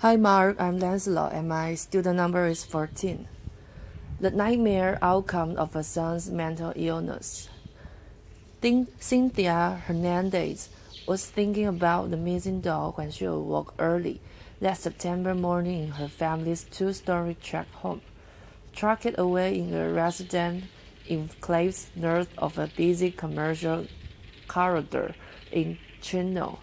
Hi Mark, I'm Lancelot and my student number is 14. The nightmare outcome of a son's mental illness. Cynthia Hernandez was thinking about the missing doll when she awoke early that September morning in her family's two-story tract home, tucked away in a residence enclave north of a busy commercial corridor in Chino.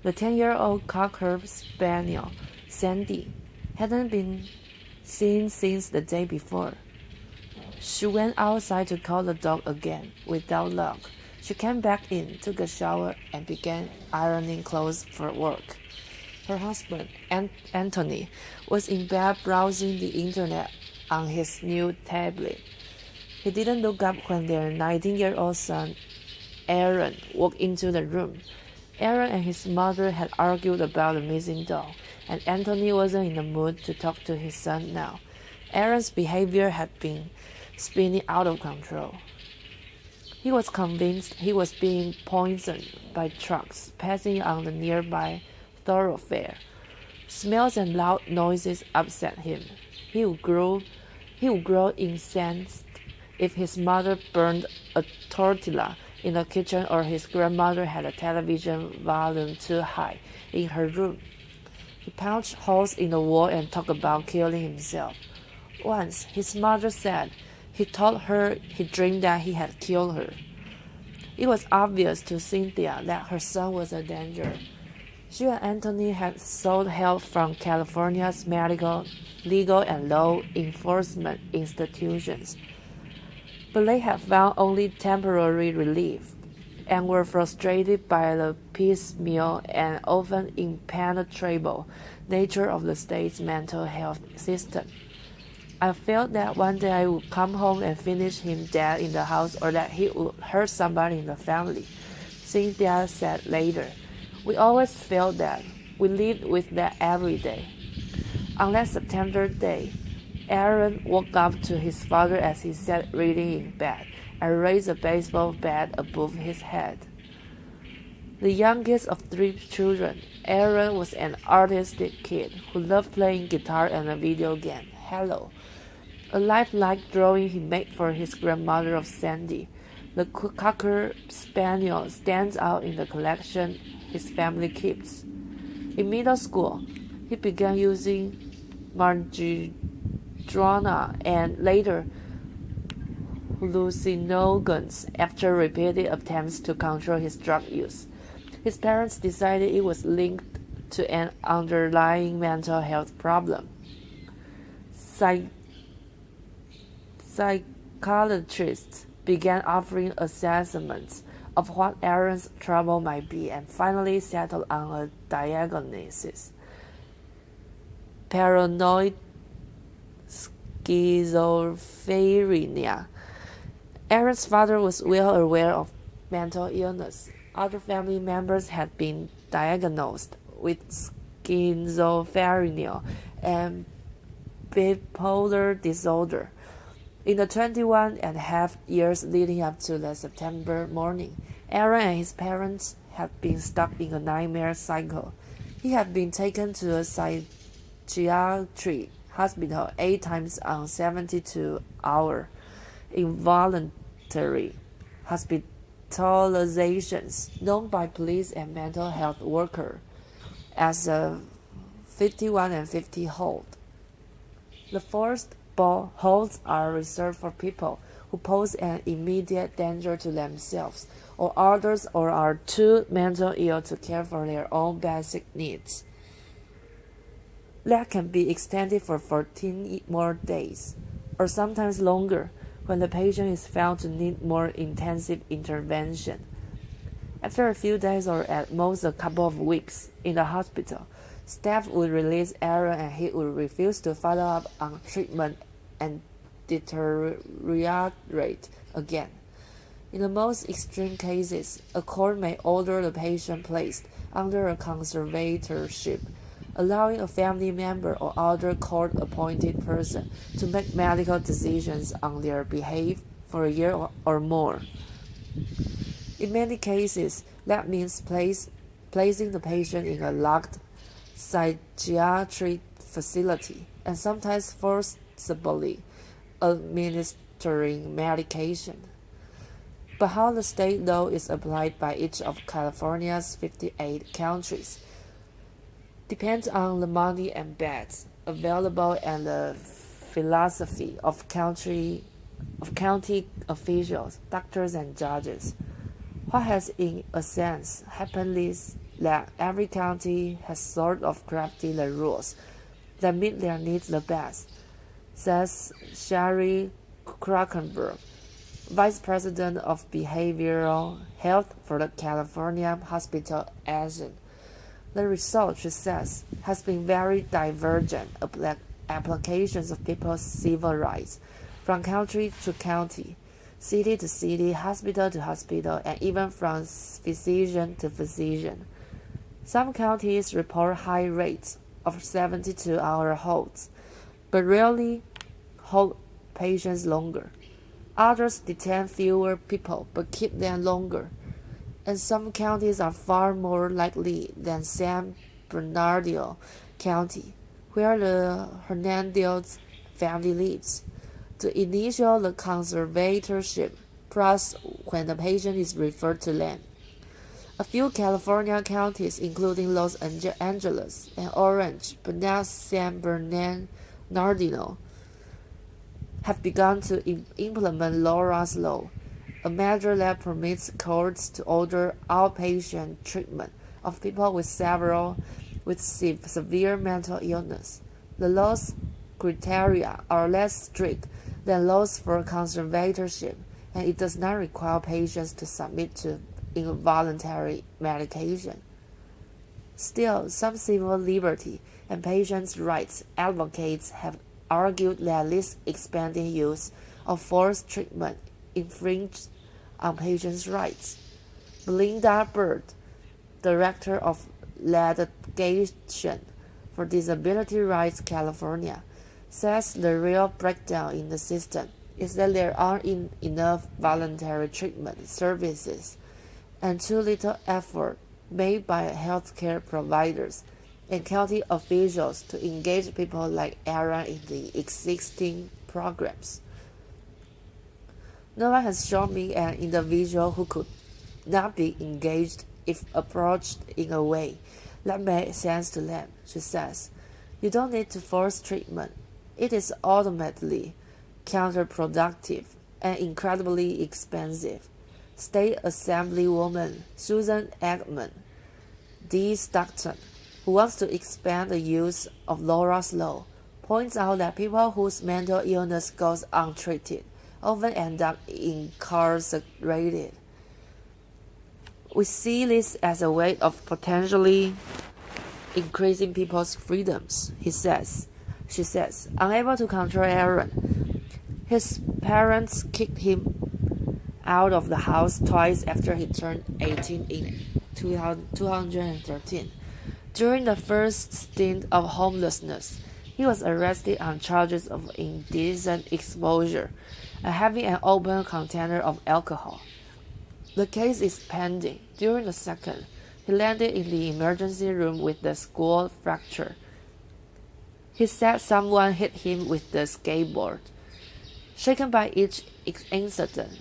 The 10-year-old Cocker Spaniel, Sandy, hadn't been seen since the day before. She went outside to call the dog again, without luck. She came back in, took a shower, and began ironing clothes for work. Her husband, Anthony, was in bed browsing the internet on his new tablet. He didn't look up when their 19-year-old son, Aaron, walked into the room. Aaron and his mother had argued about the missing doll, and Anthony wasn't in the mood to talk to his son now. Aaron's behavior had been spinning out of control. He was convinced he was being poisoned by trucks passing on the nearby thoroughfare. Smells and loud noises upset him. He would grow incensed if his mother burned a tortilla in the kitchen or his grandmother had a television volume too high in her room. He punched holes in the wall and talked about killing himself. Once, his mother said he told her he dreamed that he had killed her. It was obvious to Cynthia that her son was a danger. She and Anthony had sought help from California's medical, legal, and law enforcement institutions, but they had found only temporary relief and were frustrated by the piecemeal and often impenetrable nature of the state's mental health system. I felt that one day I would come home and finish him dead in the house or that he would hurt somebody in the family, Cynthia said later. We always felt that. We lived with that every day. On that September day, Aaron woke up to his father as he sat reading in bed and raised a baseball bat above his head. The youngest of three children, Aaron was an artistic kid who loved playing guitar and a video game, Halo, a lifelike drawing he made for his grandmother of Sandy. The Cocker Spaniel stands out in the collection his family keeps. In middle school, he began using marijuana and later hallucinogens after repeated attempts to control his drug use. His parents decided it was linked to an underlying mental health problem. Psychiatrists began offering assessments of what Aaron's trouble might be and finally settled on a diagnosis: paranoid schizophrenia. Aaron's father was well aware of mental illness. Other family members had been diagnosed with schizophrenia and bipolar disorder. In the 21.5 years leading up to the September morning, Aaron and his parents had been stuck in a nightmare cycle. He had been taken to a psychiatric hospital 8 times on 72-hour involuntary hospitalizations, known by police and mental health workers as a 51 and 50 hold. The forced holds are reserved for people who pose an immediate danger to themselves or others or are too mentally ill to care for their own basic needs. That can be extended for 14 more days, or sometimes longer, when the patient is found to need more intensive intervention. After a few days or at most a couple of weeks in the hospital, staff would release Aaron and he would refuse to follow up on treatment and deteriorate again. In the most extreme cases, a court may order the patient placed under a conservatorship, allowing a family member or other court-appointed person to make medical decisions on their behalf for a year or more. In many cases, that means placing the patient in a locked psychiatric facility and sometimes forcibly administering medication. But how the state law is applied by each of California's 58 counties depends on the money and beds available and the philosophy of county officials, doctors, and judges. What has in a sense happened is that every county has sort of crafted the rules that meet their needs the best, says Sherry Krakenberg, Vice President of Behavioral Health for the California Hospital Association. The result, she says, has been very divergent applications of people's civil rights, from county to county, city to city, hospital to hospital, and even from physician to physician. Some counties report high rates of 72-hour holds, but rarely hold patients longer. Others detain fewer people but keep them longer. And some counties are far more likely than San Bernardino County, where the Hernandez family lives, to initiate the conservatorship process when the patient is referred to them. A few California counties, including Los Angeles and Orange, but not San Bernardino, have begun to implement Laura's Law, a measure that permits courts to order outpatient treatment of people with severe mental illness. The law's criteria are less strict than laws for conservatorship, and it does not require patients to submit to involuntary medication. Still, some civil liberty and patients' rights advocates have argued that this expanding use of forced treatment infringes on patients' rights. Belinda Bird, Director of Litigation for Disability Rights California, says the real breakdown in the system is that there aren't enough voluntary treatment services and too little effort made by healthcare providers and county officials to engage people like Aaron in the existing programs. No one has shown me an individual who could not be engaged if approached in a way that made sense to them, she says. You don't need to force treatment. It is ultimately counterproductive and incredibly expensive. State Assemblywoman Susan Eggman, D. Stockton, who wants to expand the use of Laura's Law, points out that people whose mental illness goes untreated often end up incarcerated. We see this as a way of potentially increasing people's freedoms, she says. Unable to control Aaron, his parents kicked him out of the house twice after he turned 18 in 2013. During the first stint of homelessness, he was arrested on charges of indecent exposure and having an open container of alcohol. The case is pending. During the second, he landed in the emergency room with the skull fracture. He said someone hit him with the skateboard. Shaken by each incident,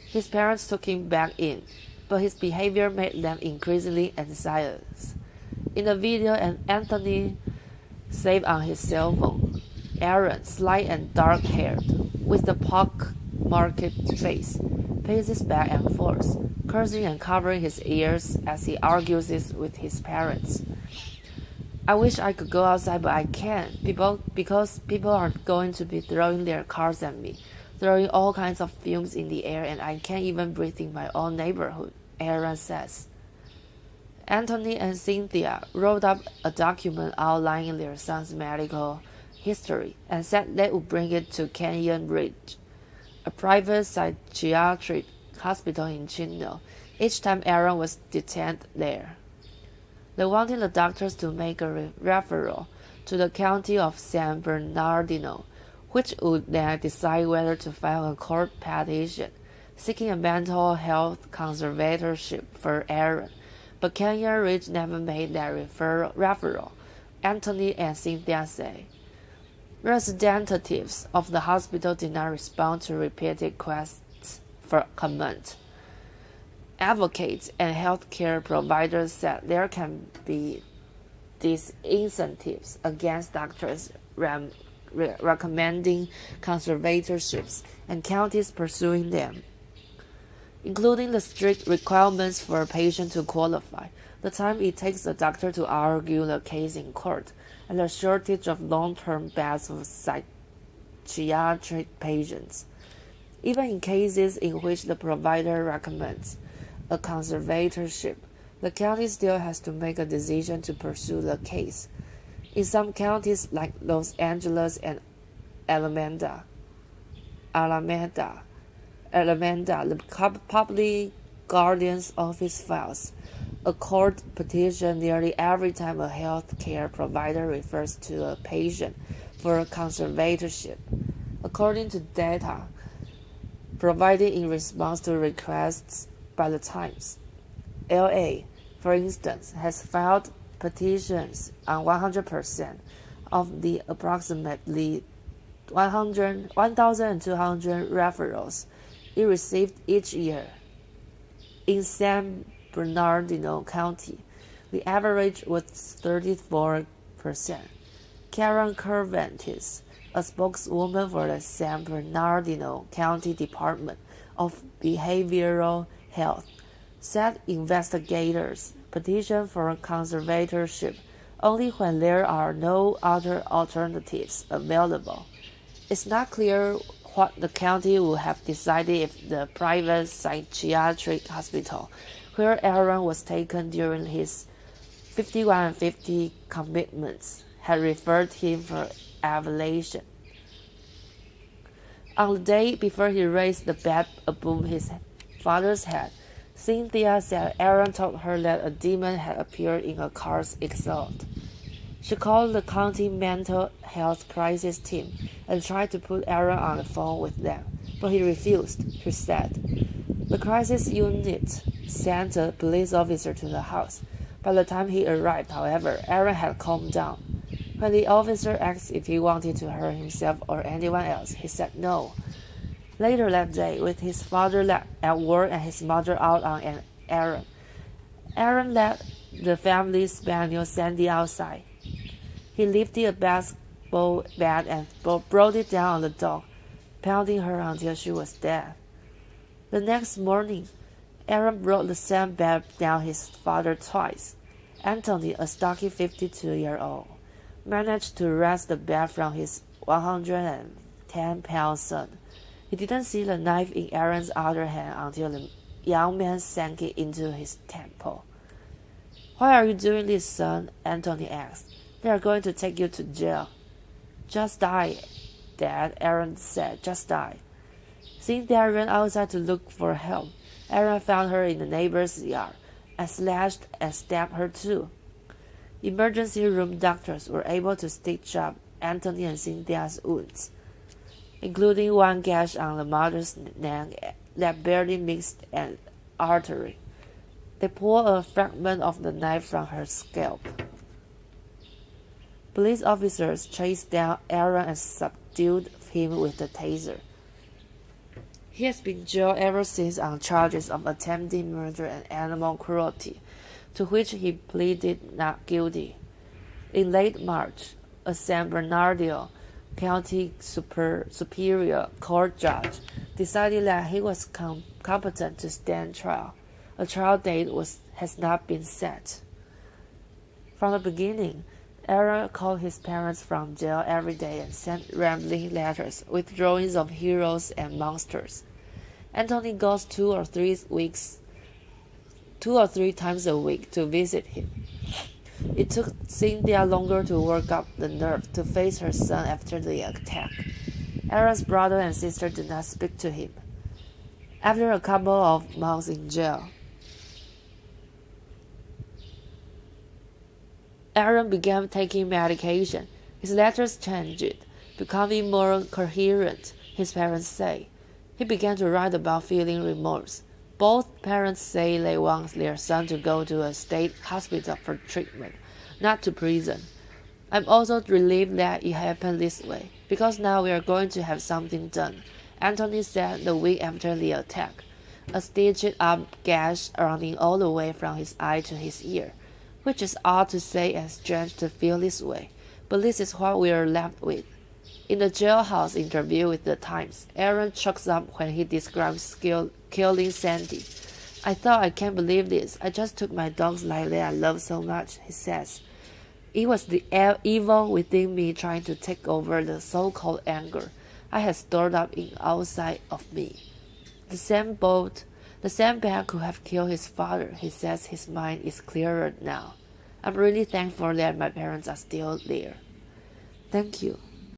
his parents took him back in, but his behavior made them increasingly anxious. In the video, Anthony saved on his cell phone. Aaron, slight and dark-haired, with the pock-marked face, paces back and forth, cursing and covering his ears as he argues this with his parents. I wish I could go outside, but I can't, because people are going to be throwing their cars at me, throwing all kinds of fumes in the air, and I can't even breathe in my own neighborhood, Aaron says. Anthony and Cynthia wrote up a document outlining their son's medical history and said they would bring it to Canyon Ridge, a private psychiatric hospital in Chino, each time Aaron was detained there. They wanted the doctors to make a referral to the county of San Bernardino, which would then decide whether to file a court petition seeking a mental health conservatorship for Aaron, but Canyon Ridge never made that referral, Anthony and Cynthia say. Representatives of the hospital did not respond to repeated requests for comment. Advocates and healthcare providers said there can be disincentives against doctors recommending conservatorships and counties pursuing them, including the strict requirements for a patient to qualify, the time it takes a doctor to argue the case in court, and the shortage of long-term beds of psychiatric patients. Even in cases in which the provider recommends a conservatorship, the county still has to make a decision to pursue the case. In some counties like Los Angeles and Alameda, the public guardian's office files a court petition nearly every time a health care provider refers to a patient for a conservatorship. According to data provided in response to requests by the Times, LA, for instance, has filed petitions on 100% of the approximately 1,200 referrals it received each year. In San Bernardino County, the average was 34%. Karen Cervantes, a spokeswoman for the San Bernardino County Department of Behavioral Health, said investigators petition for a conservatorship only when there are no other alternatives available. It's not clear what the county would have decided if the private psychiatric hospital where Aaron was taken during his 51-50 commitments had referred him for evaluation. On the day before he raised the bat above his father's head, Cynthia said Aaron told her that a demon had appeared in a car's exhaust. She called the county mental health crisis team and tried to put Aaron on the phone with them, but he refused, she said. The crisis unit sent a police officer to the house. By the time he arrived, however, Aaron had calmed down. When the officer asked if he wanted to hurt himself or anyone else, he said no. Later that day, with his father at work and his mother out on an errand, Aaron let the family spaniel Sandy outside. He lifted a baseball bat and brought it down on the dog, pounding her until she was dead. The next morning, Aaron brought the same bat down his father twice. Anthony, a stocky 52-year-old, managed to wrest the bat from his 110-pound son. He didn't see the knife in Aaron's other hand until the young man sank it into his temple. "Why are you doing this, son?" Anthony asked. "They are going to take you to jail." "Just die, Dad," Aaron said. "Just die." Cynthia ran outside to look for help. Aaron found her in the neighbor's yard and slashed and stabbed her too. Emergency room doctors were able to stitch up Anthony and Cynthia's wounds, including one gash on the mother's neck that barely missed an artery. They pulled a fragment of the knife from her scalp. Police officers chased down Aaron and subdued him with a taser. He has been jailed ever since on charges of attempted murder and animal cruelty, to which he pleaded not guilty. In late March, a San Bernardino County Superior Court judge decided that he was competent to stand trial. A trial date has not been set. From the beginning, Aaron called his parents from jail every day and sent rambling letters with drawings of heroes and monsters. Anthony goes 2 or 3 times a week to visit him. It took Cynthia longer to work up the nerve to face her son after the attack. Aaron's brother and sister did not speak to him. After a couple of months in jail, Aaron began taking medication. His letters changed, becoming more coherent, his parents say. He began to write about feeling remorse, Both parents say they want their son to go to a state hospital for treatment, not to prison. I'm also relieved that it happened this way, because now we are going to have something done, Anthony said the week after the attack, a stitched-up gash running all the way from his eye to his ear, which is odd to say and strange to feel this way, but this is what we are left with. In the jailhouse interview with the Times, Aaron chokes up when he describes killing Sandy. I thought, I can't believe this. I just took my dog's life that I love so much, he says. It was the evil within me trying to take over the so-called anger I had stored up outside of me. The same man could have killed his father. He says his mind is clearer now. I'm really thankful that my parents are still there. Thank you.